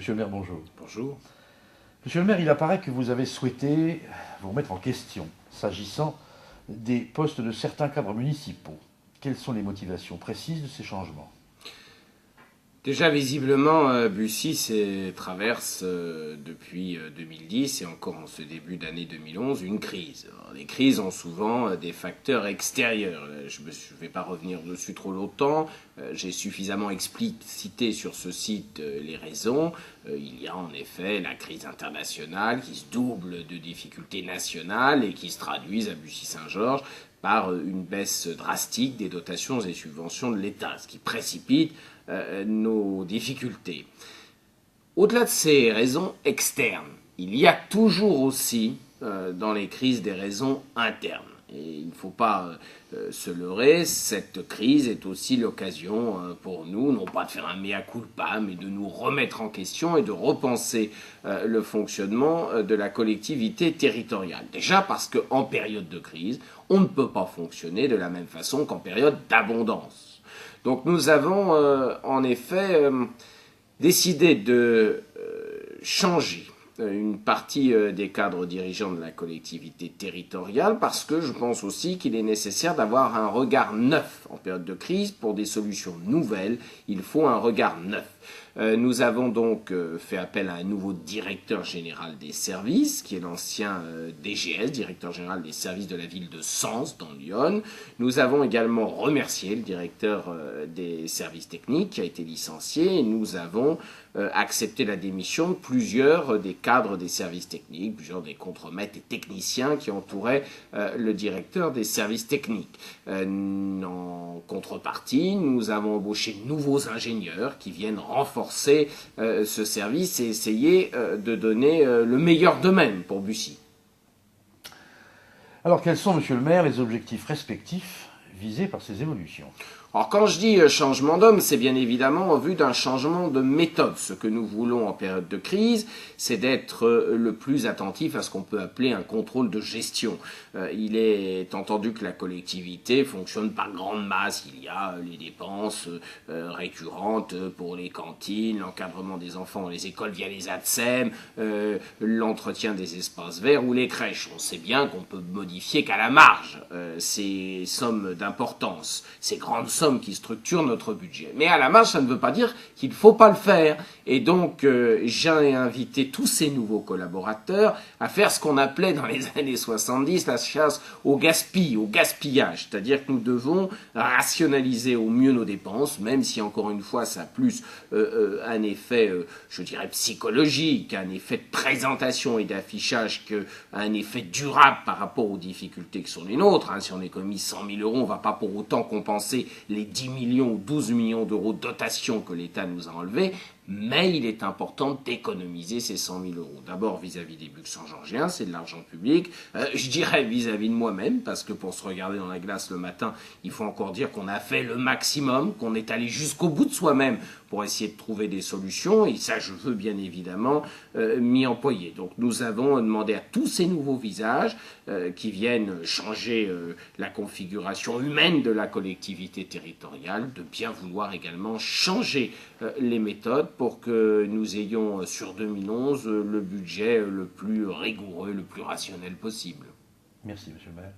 Monsieur le maire, bonjour. Bonjour. Monsieur le maire, il apparaît que vous avez souhaité vous remettre en question s'agissant des postes de certains cadres municipaux. Quelles sont les motivations précises de ces changements? Déjà, visiblement, Bussy traverse depuis 2010 et encore en ce début d'année 2011 une crise. Alors, les crises ont souvent des facteurs extérieurs. Je ne vais pas revenir dessus trop longtemps. J'ai suffisamment explicité sur ce site les raisons. Il y a en effet la crise internationale qui se double de difficultés nationales et qui se traduisent à Bussy-Saint-Georges par une baisse drastique des dotations et subventions de l'État, ce qui précipite nos difficultés. Au-delà de ces raisons externes, il y a toujours aussi dans les crises des raisons internes. Et il ne faut pas se leurrer, cette crise est aussi l'occasion pour nous, non pas de faire un mea culpa, mais de nous remettre en question et de repenser le fonctionnement de la collectivité territoriale. Déjà parce qu'en période de crise, on ne peut pas fonctionner de la même façon qu'en période d'abondance. Donc nous avons en effet décidé de changer une partie des cadres dirigeants de la collectivité territoriale parce que je pense aussi qu'il est nécessaire d'avoir un regard neuf en période de crise. Pour des solutions nouvelles, il faut un regard neuf. Nous avons donc fait appel à un nouveau directeur général des services, qui est l'ancien DGS, directeur général des services de la ville de Sens, dans Lyon. Nous avons également remercié le directeur des services techniques, qui a été licencié, et nous avons accepté la démission de plusieurs des cadres des services techniques, plusieurs des contremaîtres et techniciens qui entouraient le directeur des services techniques. En contrepartie, nous avons embauché de nouveaux ingénieurs qui viennent renforcer ce service et essayer de donner le meilleur d'eux-mêmes pour Bussy. Alors quels sont, monsieur le maire, les objectifs respectifs visés par ces évolutions? Alors quand je dis changement d'homme, c'est bien évidemment en vue d'un changement de méthode. Ce que nous voulons en période de crise, c'est d'être le plus attentif à ce qu'on peut appeler un contrôle de gestion. Il est entendu que la collectivité fonctionne par grande masse. Il y a les dépenses récurrentes pour les cantines, l'encadrement des enfants dans les écoles via les ATSEM, l'entretien des espaces verts ou les crèches. On sait bien qu'on peut modifier qu'à la marge ces sommes d'importance, ces grandes sommes qui structurent notre budget. Mais à la marge, ça ne veut pas dire qu'il ne faut pas le faire. Et donc, j'ai invité tous ces nouveaux collaborateurs à faire ce qu'on appelait dans les années 70 la chasse au gaspillage. C'est-à-dire que nous devons rationaliser au mieux nos dépenses, même si, encore une fois, ça a plus un effet, je dirais, psychologique, un effet de présentation et d'affichage qu'un effet durable par rapport aux difficultés que sont les nôtres. Si on économise 100 000 euros, on ne va pas pour autant compenser les 10 millions ou 12 millions d'euros de dotation que l'État nous a enlevés, mais il est important d'économiser ces 100 000 euros. D'abord vis-à-vis des Buxan-Georgiens, c'est de l'argent public. Je dirais vis-à-vis de moi-même, parce que pour se regarder dans la glace le matin, il faut encore dire qu'on a fait le maximum, qu'on est allé jusqu'au bout de soi-même pour essayer de trouver des solutions, et ça je veux bien évidemment m'y employer. Donc nous avons demandé à tous ces nouveaux visages qui viennent changer la configuration humaine de la collectivité territoriale, de bien vouloir également changer les méthodes pour que nous ayons sur 2011 le budget le plus rigoureux, le plus rationnel possible. Merci, monsieur le maire.